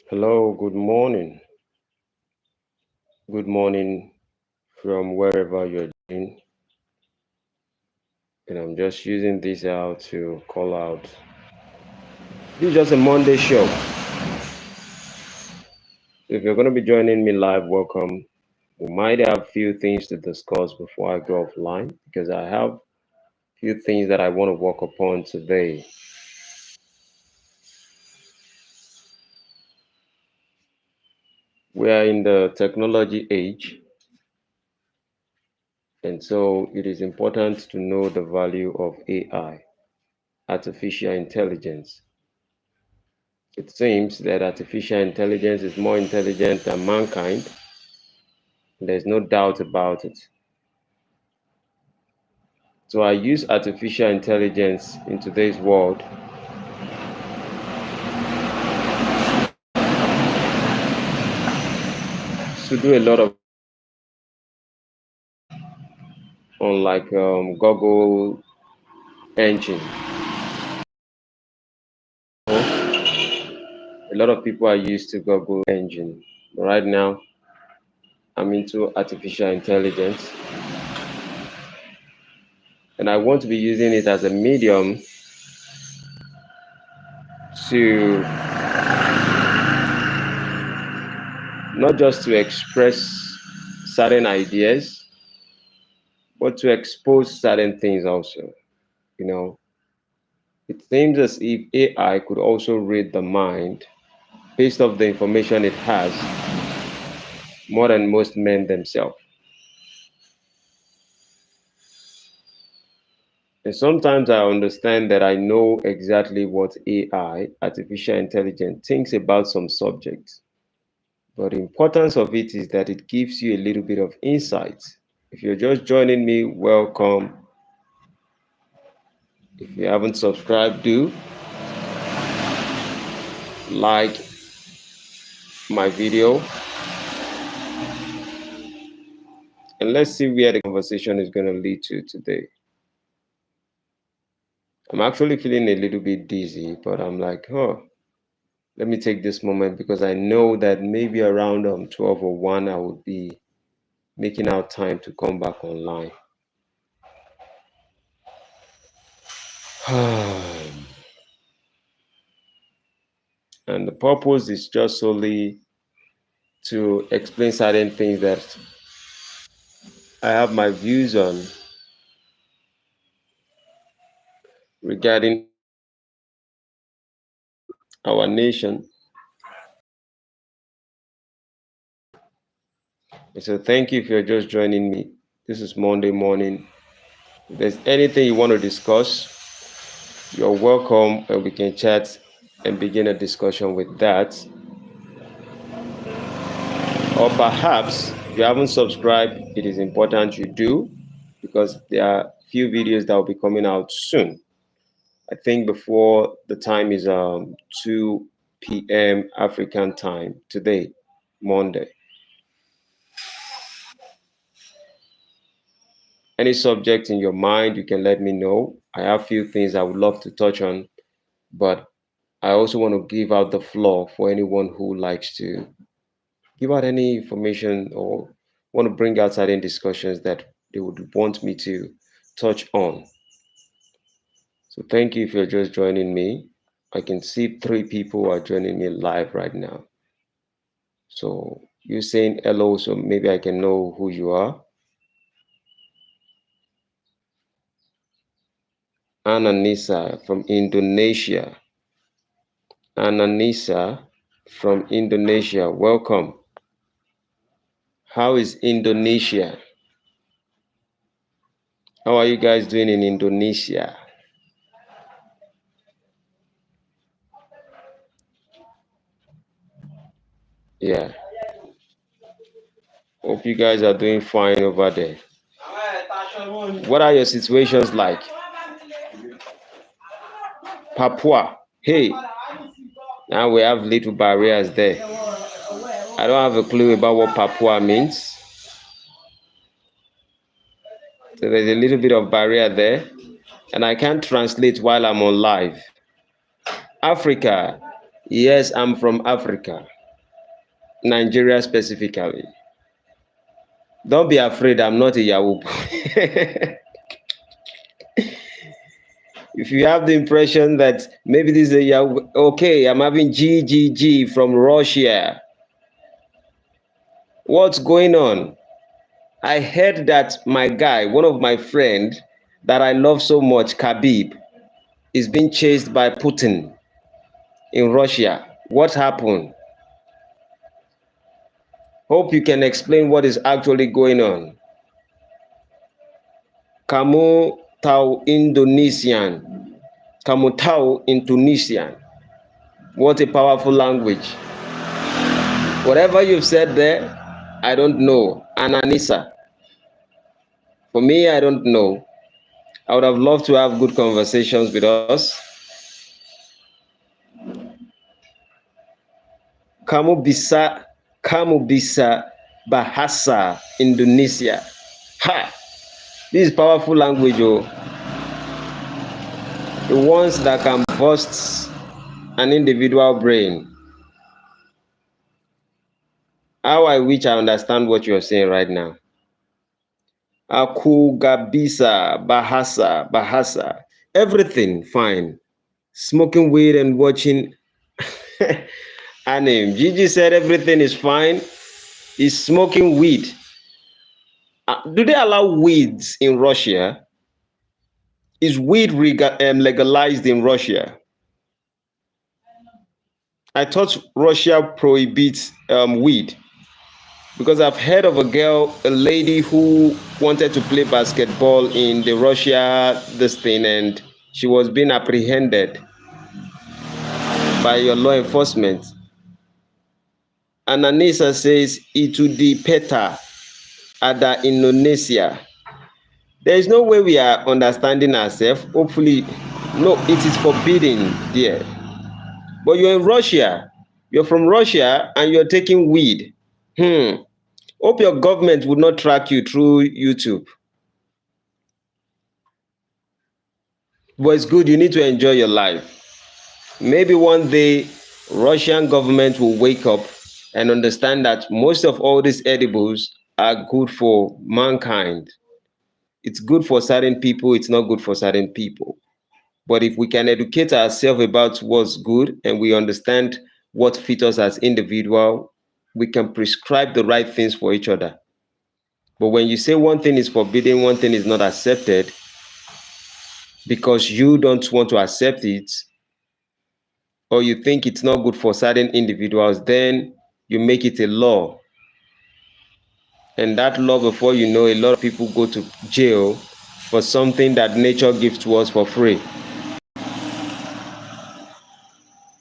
Hello, good morning. Good morning from wherever you're doing. And I'm just using this out to call out. This is just a Monday show. So if you're going to be joining me live, welcome. We might have a few things to discuss before I go offline because I have a few things that I want to work upon today. We are in the technology age, and so it is important to know the value of AI, artificial intelligence. It seems that artificial intelligence is more intelligent than mankind. There's no doubt about it. So I use artificial intelligence in today's world to do a lot of on like Google engine. A lot of people are used to Google engine. But right now, I'm into artificial intelligence, and I want to be using it as a medium to not just to express certain ideas, but to expose certain things also. You know, it seems as if AI could also read the mind based off the information it has more than most men themselves. And sometimes I understand that I know exactly what AI, artificial intelligence, thinks about some subjects. But the importance of it is that it gives you a little bit of insight. If you're just joining me, welcome. If you haven't subscribed, do like my video. And let's see where the conversation is going to lead to today. I'm actually feeling a little bit dizzy, but I'm like, let me take this moment because I know that maybe around 12 or 1, I would be making out time to come back online. And the purpose is just solely to explain certain things that I have my views on regarding our nation. So thank you if you're just joining me. This is Monday morning. If there's anything you want to discuss, you're welcome and we can chat and begin a discussion with that. Or perhaps if you haven't subscribed, it is important you do because there are few videos that will be coming out soon. I think before the time is 2 p.m. African time today, Monday. Any subject in your mind, you can let me know. I have a few things I would love to touch on, but I also want to give out the floor for anyone who likes to give out any information or want to bring out certain discussions that they would want me to touch on. So thank you if you're just joining me. I can see 3 people are joining me live right now. So you're saying hello, so maybe I can know who you are. Ananisa from Indonesia. Ananisa from Indonesia, welcome. How is Indonesia? How are you guys doing in Indonesia? Yeah. Hope you guys are doing fine over there. What are your situations like? Papua. Hey, now we have little barriers there. I don't have a clue about what Papua means. So there's a little bit of barrier there. And I can't translate while I'm on live. Africa. Yes, I'm from Africa, Nigeria specifically. Don't be afraid, I'm not a Yahoo boy. If you have the impression that maybe this is a Yahoo, okay, I'm having GGG from Russia. What's going on? I heard that my guy, one of my friends that I love so much, Khabib, is being chased by Putin in Russia. What happened? Hope you can explain what is actually going on. Kamu tahu Indonesian. Kamu tahu Indonesian. What a powerful language. Whatever you've said there, I don't know. Ananisa. For me, I don't know. I would have loved to have good conversations with us. Kamu bisa bahasa Indonesia. Ha! This is powerful language, oh. The ones that can burst an individual brain. How I wish I understand what you're saying right now. Aku gabisa bahasa. Everything fine. Smoking weed and watching anime. Gigi said everything is fine. He's smoking weed. Do they allow weeds in Russia? Is weed legalized in Russia? I thought Russia prohibits weed, because I've heard of a lady who wanted to play basketball in the Russia this thing, and she was being apprehended by your law enforcement. And Anissa says itu di peta ada Indonesia. There is no way we are understanding ourselves. Hopefully, no, it is forbidden there. But you're in Russia. You're from Russia and you're taking weed. Hope your government would not track you through YouTube. But it's good. You need to enjoy your life. Maybe one day, Russian government will wake up and understand that most of all these edibles are good for mankind. It's good for certain people. It's not good for certain people. But if we can educate ourselves about what's good and we understand what fits us as individual, we can prescribe the right things for each other. But when you say one thing is forbidden, one thing is not accepted, because you don't want to accept it, or you think it's not good for certain individuals, then you make it a law. And that law, before you know, a lot of people go to jail for something that nature gives to us for free.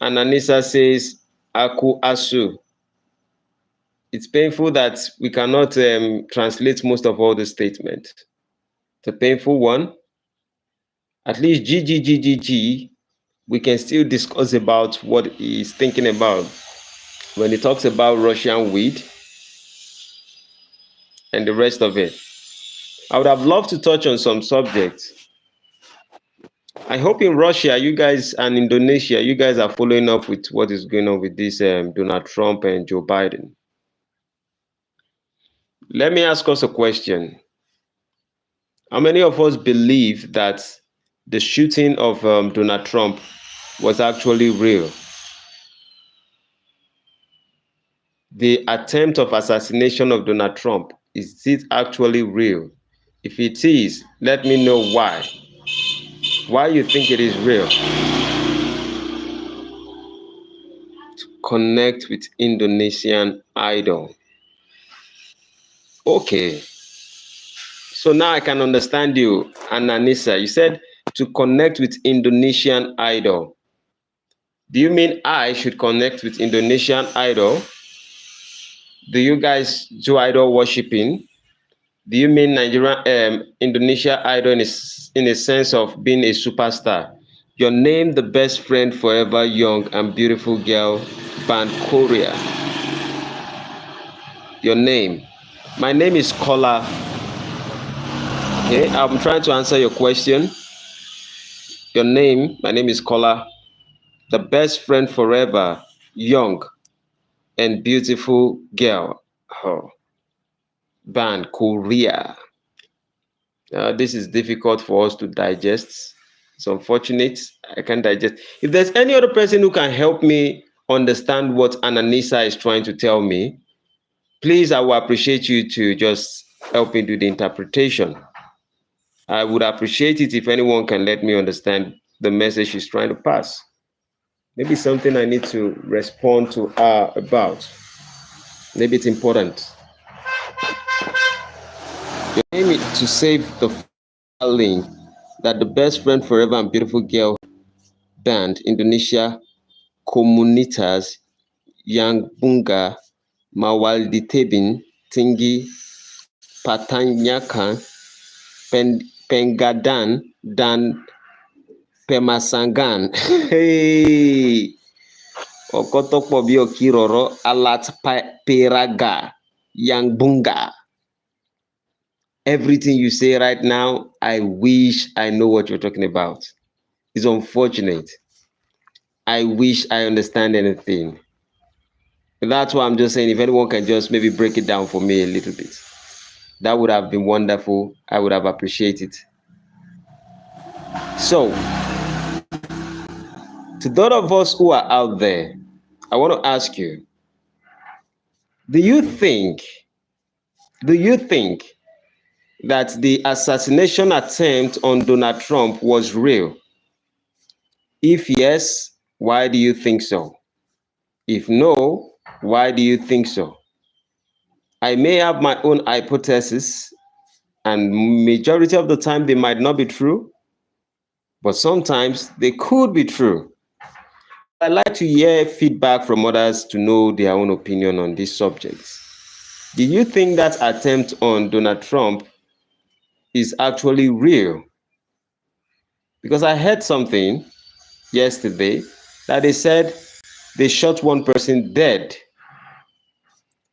And Anissa says, Aku Asu. It's painful that we cannot translate most of all the statements. It's a painful one. At least GGGGG, we can still discuss about what he's thinking about when he talks about Russian weed and the rest of it. I would have loved to touch on some subjects. I hope in Russia, you guys, and Indonesia, you guys are following up with what is going on with this Donald Trump and Joe Biden. Let me ask us a question. How many of us believe that the shooting of Donald Trump was actually real? The attempt of assassination of Donald Trump, is it actually real? If it is, let me know why. Why you think it is real? To connect with Indonesian Idol. Okay. So now I can understand you, Ananisa. You said to connect with Indonesian Idol. Do you mean I should connect with Indonesian Idol? Do you guys do idol worshiping? Do you mean Indonesia Idol in a sense of being a superstar? Your name, the best friend forever, young and beautiful girl, band Korea. Your name. My name is Kola. Okay, I'm trying to answer your question. Your name, my name is Kola. the best friend forever, young and beautiful girl. Oh, band Korea. This is difficult for us to digest. It's unfortunate. I can't digest. If there's any other person who can help me understand what Ananisa is trying to tell me, please, I will appreciate you to just help me do the interpretation. I would appreciate it if anyone can let me understand the message she's trying to pass. Maybe something I need to respond to her about. Maybe it's important. You aim it to save the link that the best friend forever and beautiful girl band Indonesia Komunitas yang Bunga Mawalditebin Tinggi Patanyakan Penggadan dan Pemasangan. Hey, Okotopo bio kiroro alat peraga yang bunga. Everything you say right now, I wish I know what you're talking about. It's unfortunate. I wish I understand anything. That's why I'm just saying, if anyone can just maybe break it down for me a little bit, that would have been wonderful. I would have appreciated. So, to those of us who are out there, I want to ask you, do you think that the assassination attempt on Donald Trump was real? If yes, why do you think so? If no, why do you think so? I may have my own hypothesis, and majority of the time they might not be true, but sometimes they could be true. I like to hear feedback from others to know their own opinion on these subjects. Do you think that attempt on Donald Trump is actually real? Because I heard something yesterday that they said they shot one person dead.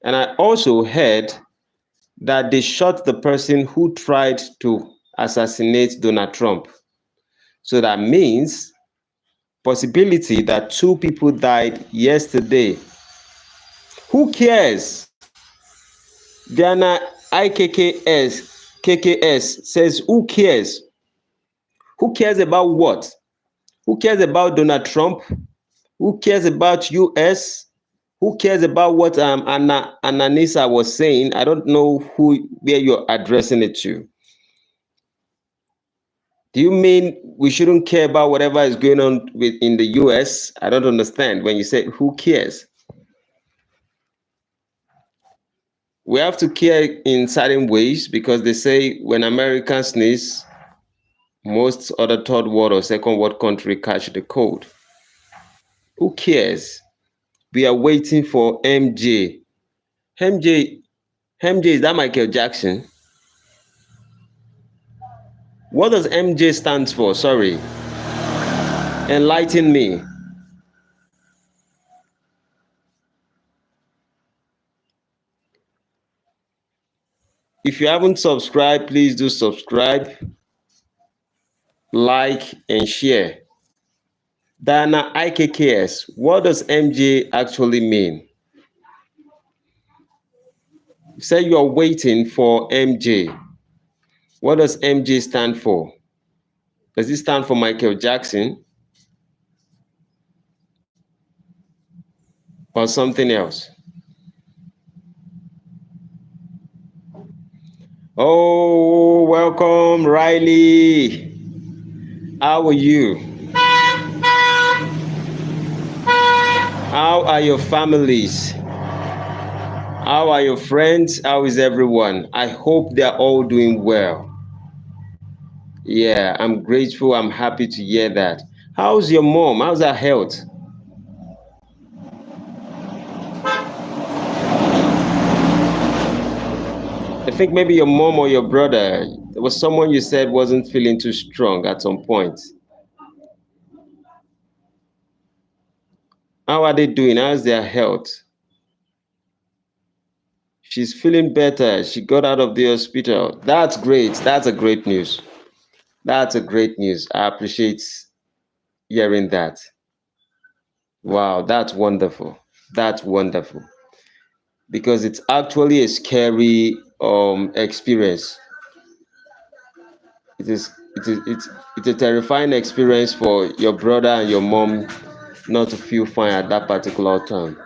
And I also heard that they shot the person who tried to assassinate Donald Trump. So that means possibility that 2 people died yesterday. Who cares? Diana KKS says, who cares? Who cares about what? Who cares about Donald Trump? Who cares about US? Who cares about what Ananisa was saying? I don't know where you're addressing it to. Do you mean we shouldn't care about whatever is going on in the US? I don't understand when you say who cares. We have to care in certain ways because they say when Americans sneeze, most other third world or second world country catch the cold. Who cares? We are waiting for MJ. MJ, is that Michael Jackson? What does MJ stand for? Sorry. Enlighten me. If you haven't subscribed, please do subscribe, like, and share. Diana IKKS, what does MJ actually mean? You said you are waiting for MJ. What does MJ stand for? Does it stand for Michael Jackson? Or something else? Oh, welcome, Riley. How are you? How are your families? How are your friends? How is everyone? I hope they're all doing well. Yeah, I'm grateful. I'm happy to hear that. How's your mom? How's her health? I think maybe your mom or your brother, there was someone you said wasn't feeling too strong at some point. How are they doing? How's their health? She's feeling better. She got out of the hospital. That's great. That's a great news. That's a great news. I appreciate hearing that. Wow, that's wonderful. That's wonderful because it's actually a scary experience. It's a terrifying experience for your brother and your mom not to feel fine at that particular time.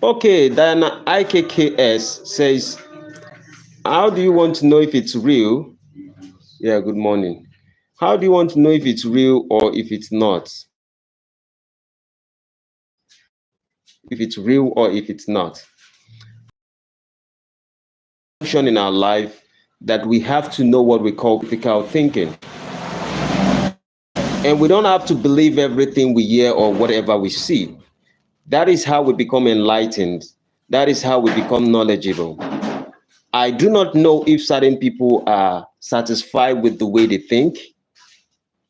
Okay, Diana IKKS says, how do you want to know if it's real? Yeah, good morning. How do you want to know if it's real or if it's not? If it's real or if it's not. In our life that we have to know what we call critical thinking. And we don't have to believe everything we hear or whatever we see. That is how we become enlightened. That is how we become knowledgeable. I do not know if certain people are satisfied with the way they think,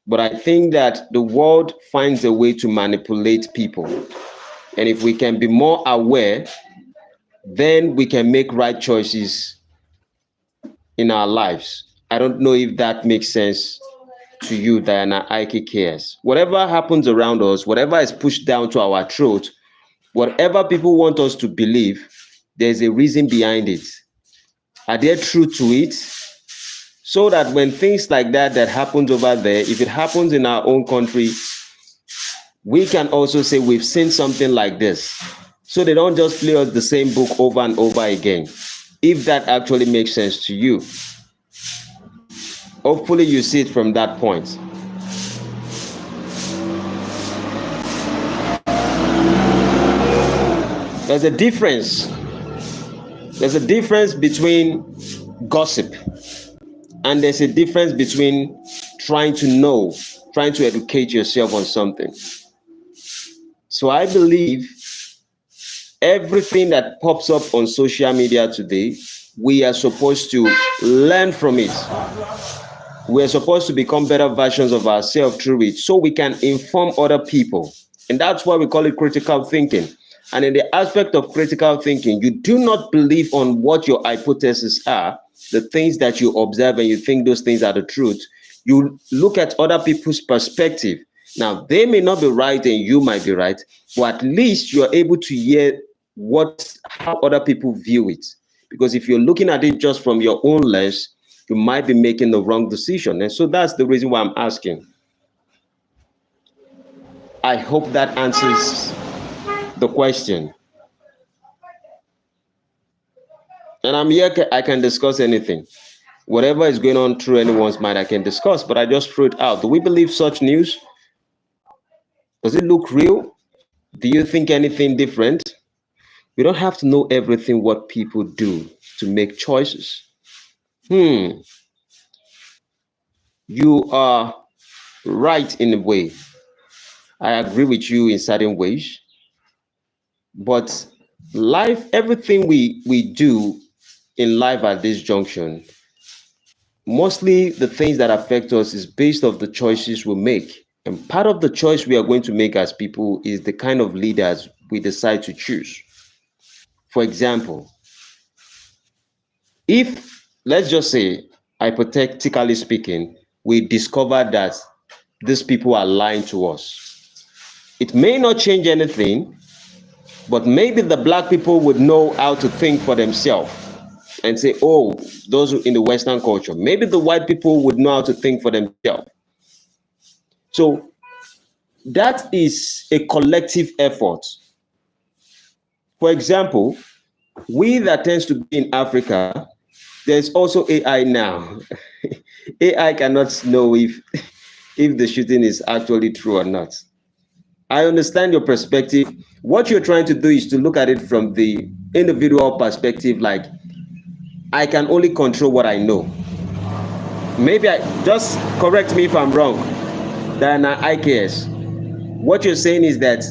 but I think that the world finds a way to manipulate people. And if we can be more aware, then we can make right choices in our lives. I don't know if that makes sense to you, Diana Ike cares. Whatever happens around us, whatever is pushed down to our throat, whatever people want us to believe, there's a reason behind it. Are there truth to it? So that when things like that happens over there, if it happens in our own country, we can also say we've seen something like this. So they don't just play us the same book over and over again. If that actually makes sense to you, hopefully you see it from that point. There's a difference. There's a difference between gossip and there's a difference between trying to know, trying to educate yourself on something. So I believe everything that pops up on social media today, we are supposed to learn from it. We are supposed to become better versions of ourselves through it so we can inform other people. And that's why we call it critical thinking. And in the aspect of critical thinking, you do not believe on what your hypotheses are, the things that you observe and you think those things are the truth. You look at other people's perspective. Now, they may not be right and you might be right, but at least you're able to hear how other people view it. Because if you're looking at it just from your own lens, you might be making the wrong decision. And so that's the reason why I'm asking. I hope that answers the question. And I'm here, I can discuss anything. Whatever is going on through anyone's mind, I can discuss, but I just threw it out. Do we believe such news? Does it look real? Do you think anything different? We don't have to know everything what people do to make choices. You are right in a way. I agree with you in certain ways, but life, everything we do in life at this junction, mostly the things that affect us is based off the choices we make. And part of the choice we are going to make as people is the kind of leaders we decide to choose. For example, if, let's just say, hypothetically speaking, we discover that these people are lying to us, it may not change anything, but maybe the black people would know how to think for themselves and say, oh, those in the Western culture, maybe the white people would know how to think for themselves. So that is a collective effort. For example, we that tends to be in Africa, there's also AI now. AI cannot know if the shooting is actually true or not. I understand your perspective. What you're trying to do is to look at it from the individual perspective, like I can only control what I know. Maybe I just correct me if I'm wrong. Then I cares. What you're saying is that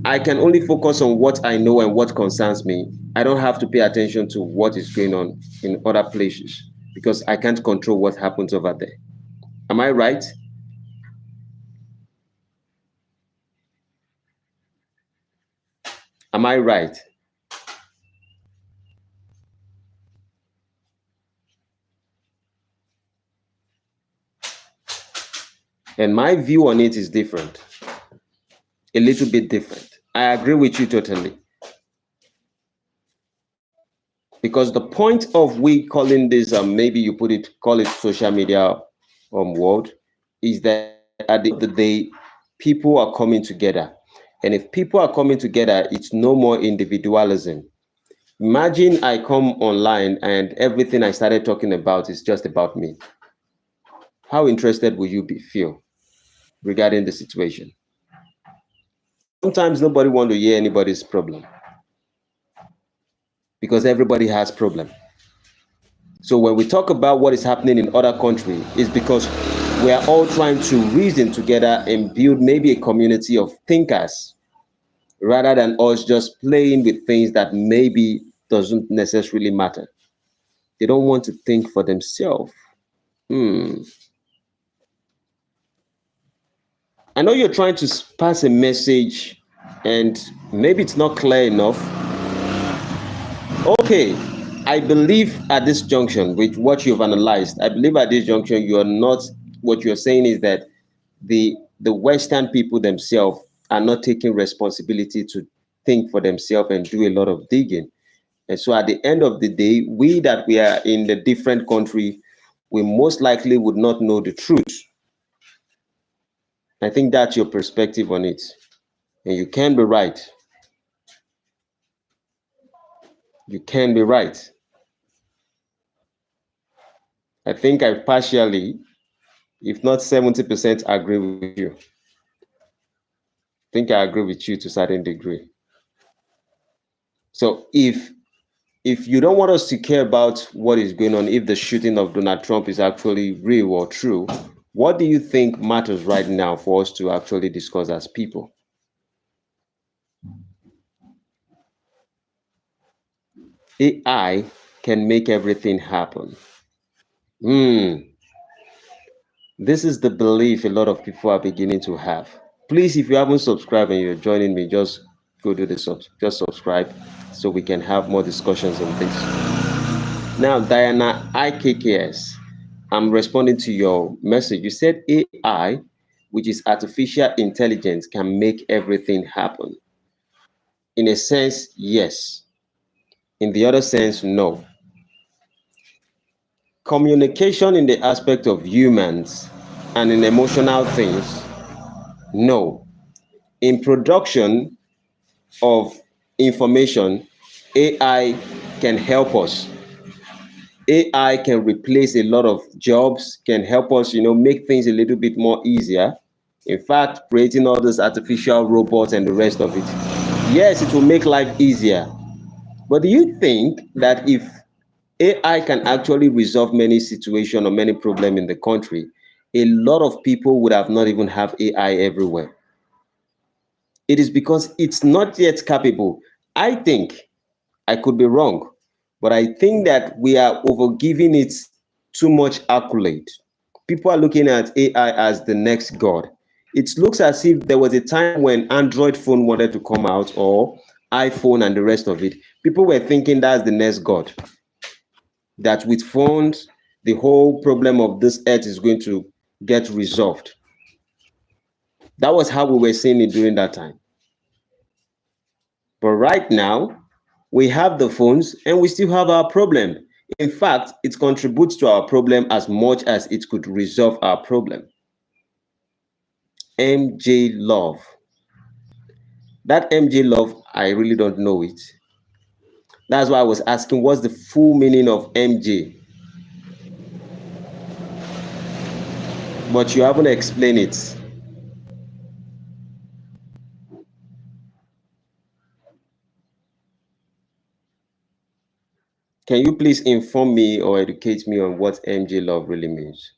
I can only focus on what I know and what concerns me. I don't have to pay attention to what is going on in other places because I can't control what happens over there. Am I right? Am I right? And my view on it is different, a little bit different. I agree with you totally. Because the point of we calling this, maybe you call it social media world, is that at the end of the day, people are coming together. And if people are coming together, it's no more individualism. Imagine I come online and everything I started talking about is just about me. How interested will you feel regarding the situation? Sometimes nobody want to hear anybody's problem because everybody has problem. So when we talk about what is happening in other countries, it's because we are all trying to reason together and build maybe a community of thinkers rather than us just playing with things that maybe doesn't necessarily matter. They don't want to think for themselves. Hmm. I know you're trying to pass a message and maybe it's not clear enough. Okay, I believe at this junction, with what you've analyzed, I believe at this junction, you are not, what you're saying is that the Western people themselves are not taking responsibility to think for themselves and do a lot of digging. And so at the end of the day, we that we are in the different country, we most likely would not know the truth. I think that's your perspective on it. And you can be right. You can be right. I think I partially, if not 70%, agree with you. I think I agree with you to a certain degree. So if you don't want us to care about what is going on, if the shooting of Donald Trump is actually real or true, what do you think matters right now for us to actually discuss as people? AI can make everything happen. Hmm. This is the belief a lot of people are beginning to have. Please, if you haven't subscribed and you're joining me, just go do the just subscribe so we can have more discussions on this. Now, Diana IKKS, I'm responding to your message. You said AI, which is artificial intelligence, can make everything happen. In a sense, yes. In the other sense, no. Communication in the aspect of humans and in emotional things, no. In production of information, AI can help us. AI can replace a lot of jobs, can help us, make things a little bit more easier. In fact, creating all those artificial robots and the rest of it. Yes, it will make life easier. But do you think that if AI can actually resolve many situations or many problems in the country, a lot of people would have not even have AI everywhere? It is because it's not yet capable. I think, I could be wrong, but I think that we are overgiving it too much accolade. People are looking at AI as the next god. It looks as if there was a time when Android phone wanted to come out, or iPhone and the rest of it. People were thinking that's the next god. That with phones, the whole problem of this earth is going to get resolved. That was how we were seeing it during that time. But right now, we have the phones and we still have our problem. In fact, it contributes to our problem as much as it could resolve our problem. MJ Love. That MJ Love, I really don't know it. That's why I was asking, what's the full meaning of MJ? But you haven't explained it. Can you please inform me or educate me on what MJ Love really means?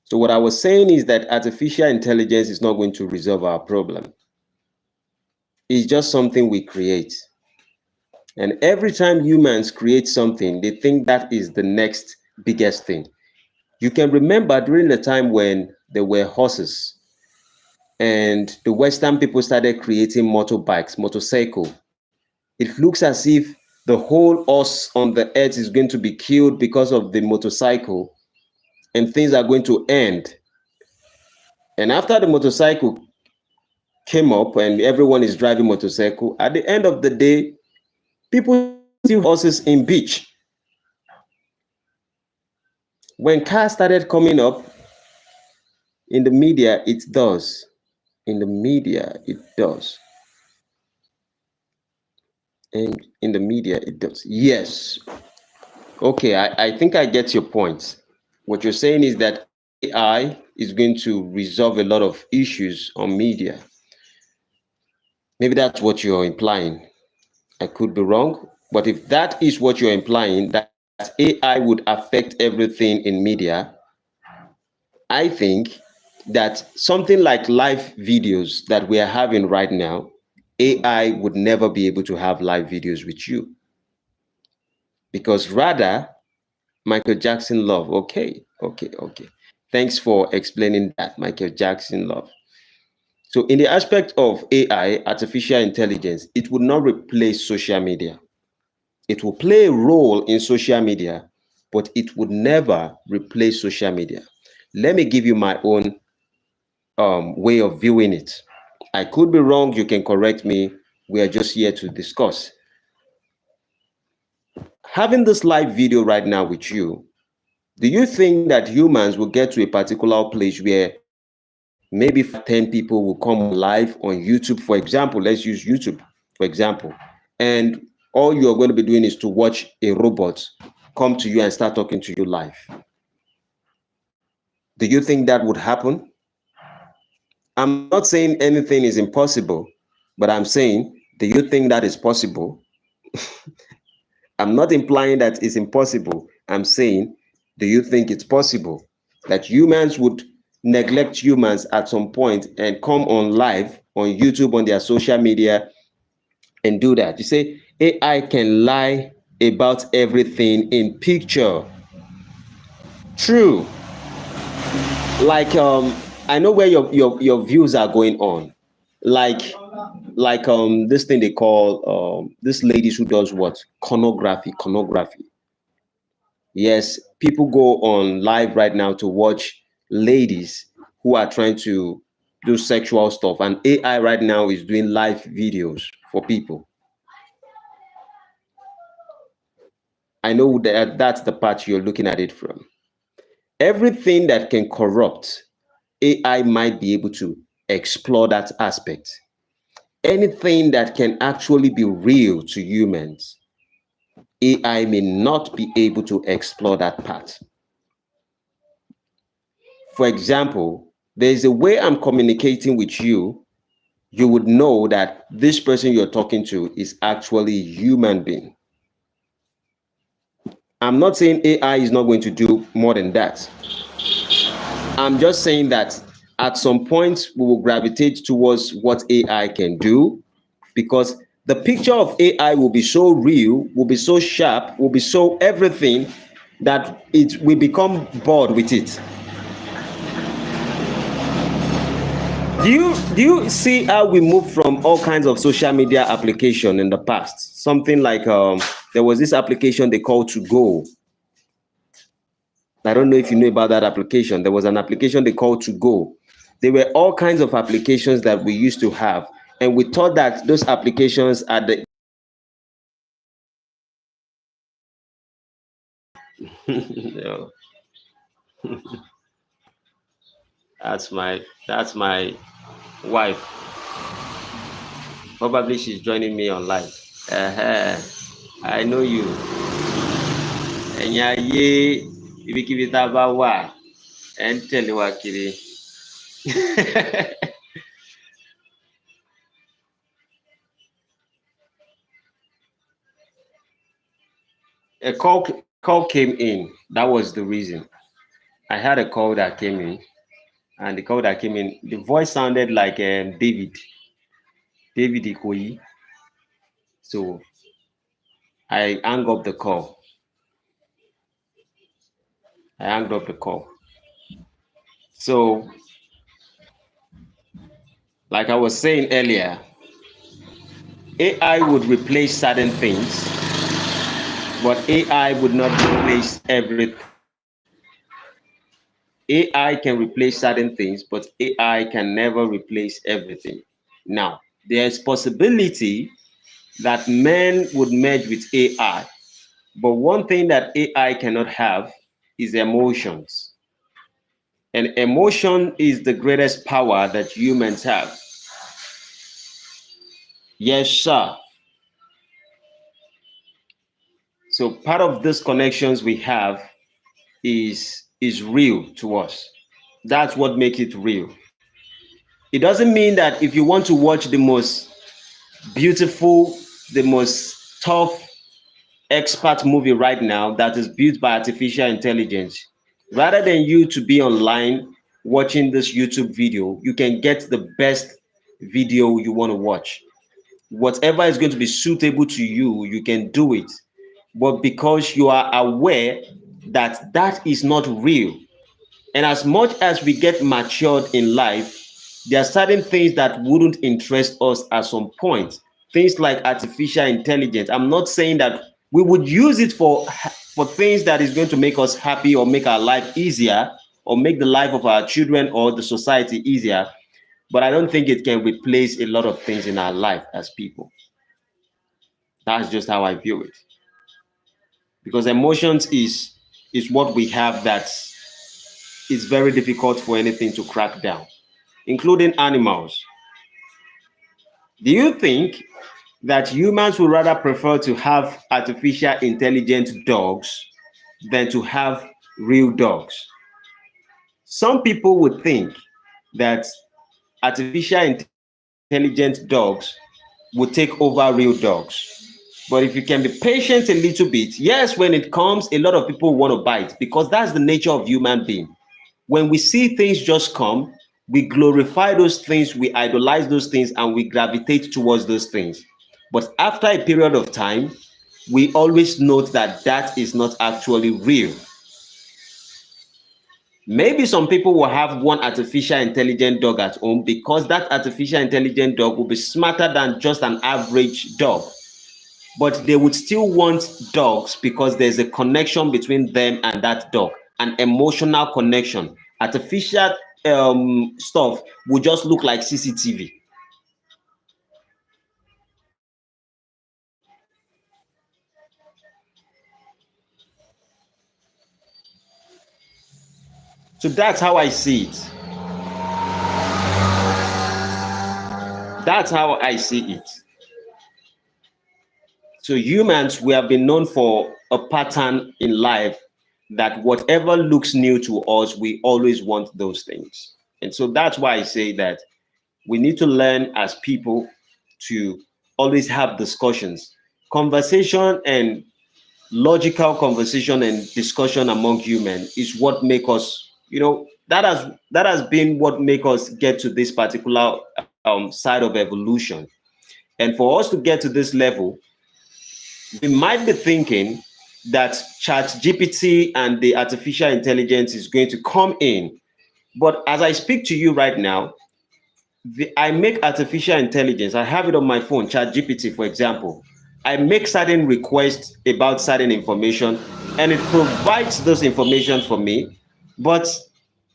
So what I was saying is that artificial intelligence is not going to resolve our problem. It's just something we create. And every time humans create something, they think that is the next biggest thing. You can remember during the time when there were horses and the Western people started creating motorbikes, motorcycle. It looks as if the whole horse on the earth is going to be killed because of the motorcycle. and things are going to end. And after the motorcycle came up and everyone is driving motorcycle, at the end of the day, people still horses in beach. When cars started coming up in the media, it does. In the media, it does. And in the media, it does. Yes. Okay, I think I get your point. What you're saying is that AI is going to resolve a lot of issues on media. Maybe that's what you're implying. I could be wrong, but if that is what you're implying, that AI would affect everything in media, I think that something like live videos that we are having right now, AI would never be able to have live videos with you. Because rather, Michael Jackson love. Okay. Thanks for explaining that, Michael Jackson love. So in the aspect of AI, artificial intelligence, it would not replace social media. It will play a role in social media, but it would never replace social media. Let me give you my own way of viewing it. I could be wrong. You can correct me. We are just here to discuss. Having this live video right now with you, do you think that humans will get to a particular place where maybe 10 people will come live on YouTube, for example? Let's use YouTube, for example. And all you're going to be doing is to watch a robot come to you and start talking to you live. Do you think that would happen? I'm not saying anything is impossible, but I'm saying, do you think that is possible? I'm not implying that it's impossible. I'm saying, do you think it's possible that humans would neglect humans at some point and come on live on YouTube, on their social media, and do that? You say AI can lie about everything in picture. True. Like I know where your views are going on. Like this thing they call this ladies who does what? Pornography. Yes, people go on live right now to watch ladies who are trying to do sexual stuff, and AI right now is doing live videos for people. I know that that's the part you're looking at it from. Everything that can corrupt, AI might be able to explore that aspect. Anything that can actually be real to humans, AI may not be able to explore that part. For example, there's a way I'm communicating with you, you would know that this person you're talking to is actually a human being. I'm not saying AI is not going to do more than that. I'm just saying that at some point we will gravitate towards what AI can do, because the picture of AI will be so real, will be so sharp, will be so everything that it will become bored with it. Do you see how we moved from all kinds of social media application in the past? Something like there was this application they called To Go. I don't know if you know about that application. There was an application they called To Go. There were all kinds of applications that we used to have, and we thought that those applications are the yeah. That's my wife. Probably she's joining me on live. Uh-huh. I know you. Ẹ̀yin ayé ibikíbi tá a bá wà ẹ̀ ń tẹ̀lé wa kiri. A call came in. That was the reason. I had a call that came in, and the call that came in, the voice sounded like David Ikoyi. So I hung up the call. So, like I was saying earlier, AI would replace certain things, but AI would not replace everything. AI can replace certain things, but AI can never replace everything. Now, there's possibility that men would merge with AI, but one thing that AI cannot have is emotions. And emotion is the greatest power that humans have. Yes, sir. So part of these connections we have is real to us. That's what makes it real. It doesn't mean that if you want to watch the most beautiful, the most tough expert movie right now that is built by artificial intelligence, rather than you to be online watching this YouTube video, you can get the best video you want to watch. Whatever is going to be suitable to you, you can do it. But because you are aware that that is not real, and as much as we get matured in life, there are certain things that wouldn't interest us at some point. Things like artificial intelligence. I'm not saying that we would use it for things that is going to make us happy or make our life easier or make the life of our children or the society easier, but I don't think it can replace a lot of things in our life as people. That's just how I view it. Because emotions is what we have that is very difficult for anything to crack down, including animals. Do you think that humans would rather prefer to have artificial intelligent dogs than to have real dogs? Some people would think that artificial intelligent dogs would take over real dogs. But if you can be patient a little bit, yes, when it comes, a lot of people want to bite because that's the nature of human being. When we see things just come, we glorify those things, we idolize those things, and we gravitate towards those things. But after a period of time, we always note that that is not actually real. Maybe some people will have one artificial intelligent dog at home because that artificial intelligent dog will be smarter than just an average dog. But they would still want dogs because there's a connection between them and that dog, an emotional connection. Artificial stuff would just look like CCTV. So that's how I see it. That's how I see it. So humans, we have been known for a pattern in life that whatever looks new to us, we always want those things. And so that's why I say that we need to learn as people to always have discussions. Conversation and logical conversation and discussion among humans is what make us, that has been what make us get to this particular side of evolution. And for us to get to this level, we might be thinking that ChatGPT and the artificial intelligence is going to come in. But as I speak to you right now, I make artificial intelligence. I have it on my phone, ChatGPT, for example. I make certain requests about certain information, and it provides those information for me. But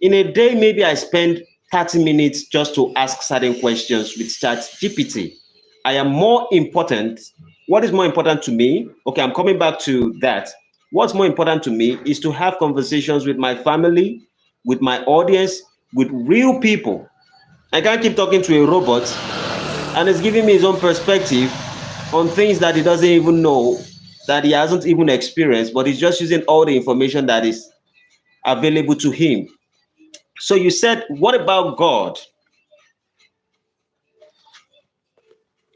in a day, maybe I spend 30 minutes just to ask certain questions with ChatGPT. I am more important. What is more important to me? Okay, I'm coming back to that. What's more important to me is to have conversations with my family, with my audience, with real people. I can't keep talking to a robot and it's giving me his own perspective on things that he doesn't even know, that he hasn't even experienced, but he's just using all the information that is available to him. So you said, what about God?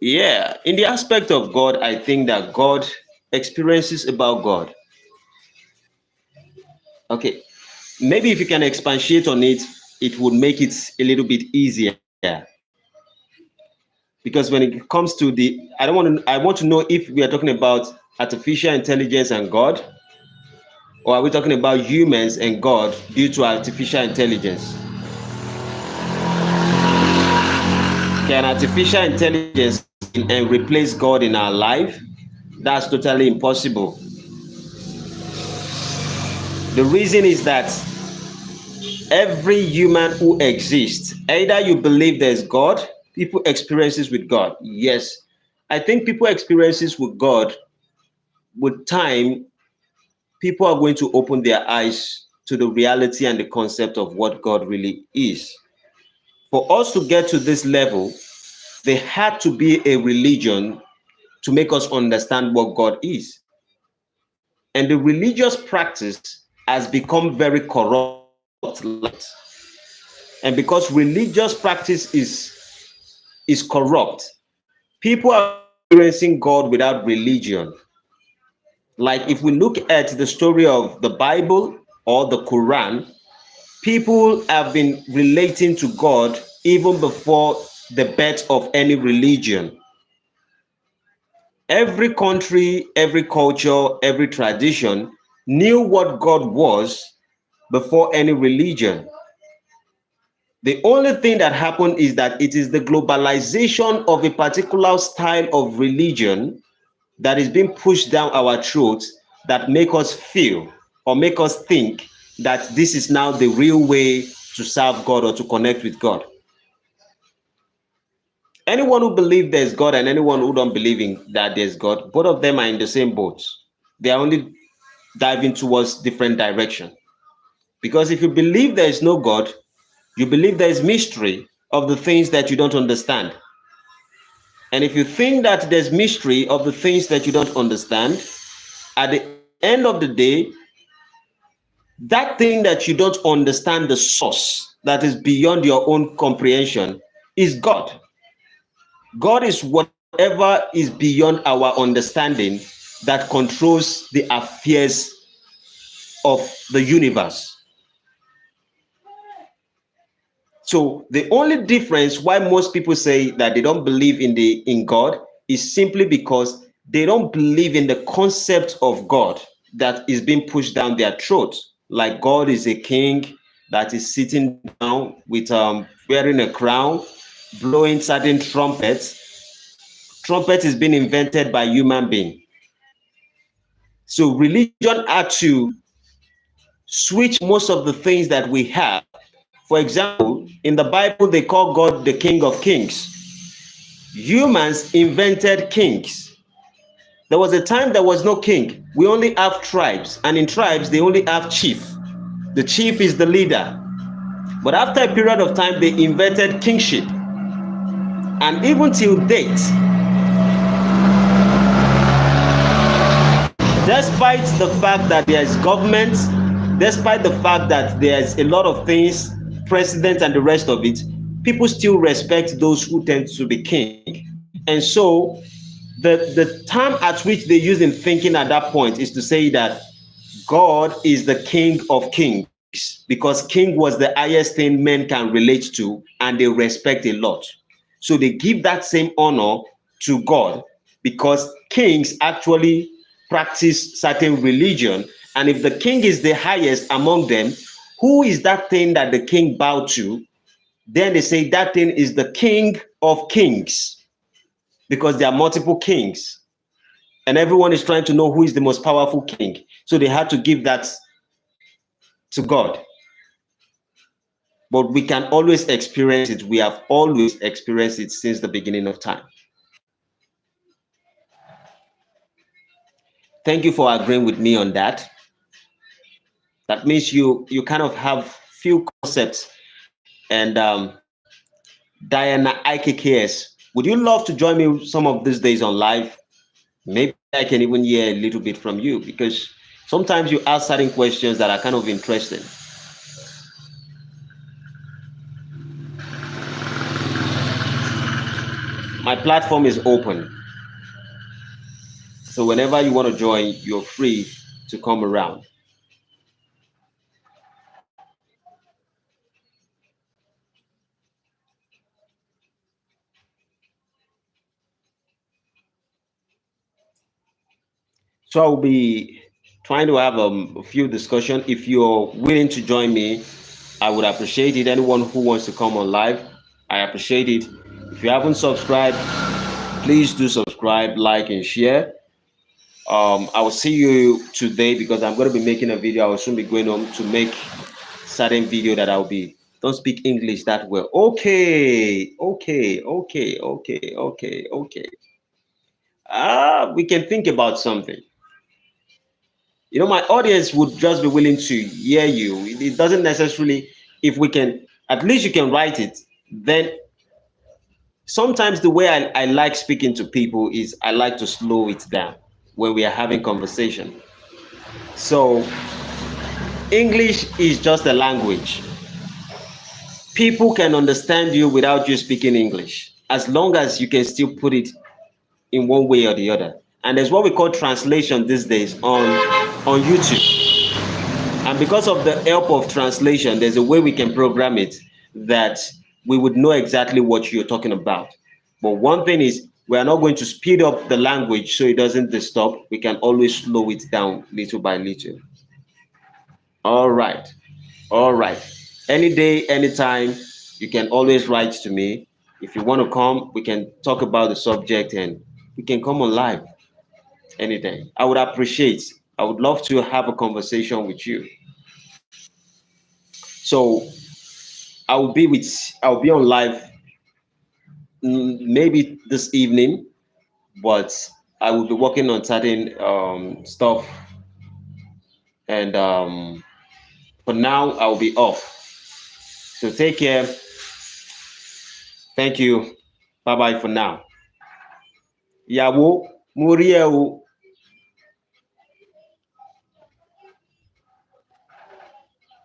Yeah, in the aspect of God, I think that God experiences about God. Okay, maybe if you can expatiate on it, it would make it a little bit easier. Because when it comes to I want to know if we are talking about artificial intelligence and God, or are we talking about humans and God due to artificial intelligence? Can artificial intelligence and replace God in our life? That's totally impossible. The reason is that Every human who exists, either you believe there's God, people experiences with God. Yes, I think people experiences with God, with time, people are going to open their eyes to the reality and the concept of what God really is. For us to get to this level, there had to be a religion to make us understand what God is. And the religious practice has become very corrupt. And because religious practice is corrupt, people are experiencing God without religion. Like if we look at the story of the Bible or the Quran, people have been relating to God even before the birth of any religion. Every country, every culture, every tradition knew what God was before any religion. The only thing that happened is that it is the globalization of a particular style of religion that is being pushed down our throats that make us feel or make us think that this is now the real way to serve God or to connect with God. Anyone who believes there's God and anyone who don't believe in that there's God, both of them are in the same boat. They are only diving towards different direction. Because if you believe there is no God, you believe there is mystery of the things that you don't understand. And if you think that there's mystery of the things that you don't understand, at the end of the day, that thing that you don't understand, the source that is beyond your own comprehension, is God. God is whatever is beyond our understanding that controls the affairs of the universe. So the only difference why most people say that they don't believe in God is simply because they don't believe in the concept of God that is being pushed down their throats. Like God is a king that is sitting down with wearing a crown, blowing certain trumpets. Trumpet is being invented by human being. So religion had to switch most of the things that we have. For example, in the Bible, they call God the King of Kings. Humans invented kings. There was a time there was no king. We only have tribes, and in tribes, they only have chief. The chief is the leader. But after a period of time, they invented kingship. And even till date, despite the fact that there is government, despite the fact that there's a lot of things, president and the rest of it, people still respect those who tend to be king. And so the term at which they use in thinking at that point is to say that God is the King of Kings, because king was the highest thing men can relate to and they respect a lot. So they give that same honor to God because kings actually practice certain religion. And if the king is the highest among them, who is that thing that the king bowed to? Then they say that thing is the King of Kings, because there are multiple kings and everyone is trying to know who is the most powerful king. So they had to give that to God. But we can always experience it. We have always experienced it since the beginning of time. Thank you for agreeing with me on that. That means you kind of have few concepts. And Diana IKKS, would you love to join me some of these days on live? Maybe I can even hear a little bit from you, because sometimes you ask certain questions that are kind of interesting. My platform is open. So whenever you want to join, you're free to come around. So I'll be trying to have a few discussion. If you're willing to join me, I would appreciate it. Anyone who wants to come on live, I appreciate it. If you haven't subscribed, please do subscribe, like, and share. I will see you today because I'm going to be making a video. I will soon be going home to make certain video that I'll be don't speak English that well. Okay. We can think about something. My audience would just be willing to hear you. It doesn't necessarily, if we can, at least you can write it. Then sometimes the way I like speaking to people is I like to slow it down when we are having conversation. So English is just a language. People can understand you without you speaking English, as long as you can still put it in one way or the other. And there's what we call translation these days on YouTube. And because of the help of translation, there's a way we can program it that we would know exactly what you're talking about. But one thing is, we are not going to speed up the language so it doesn't disturb. We can always slow it down little by little. All right. All right. Any day, anytime, you can always write to me. If you want to come, we can talk about the subject and we can come on live any day. I would appreciate, I would love to have a conversation with you. So I'll be on live maybe this evening, but I will be working on certain stuff. And for now, I'll be off. So take care. Thank you. Bye bye for now. Ìyàwó, mo rí ẹ o.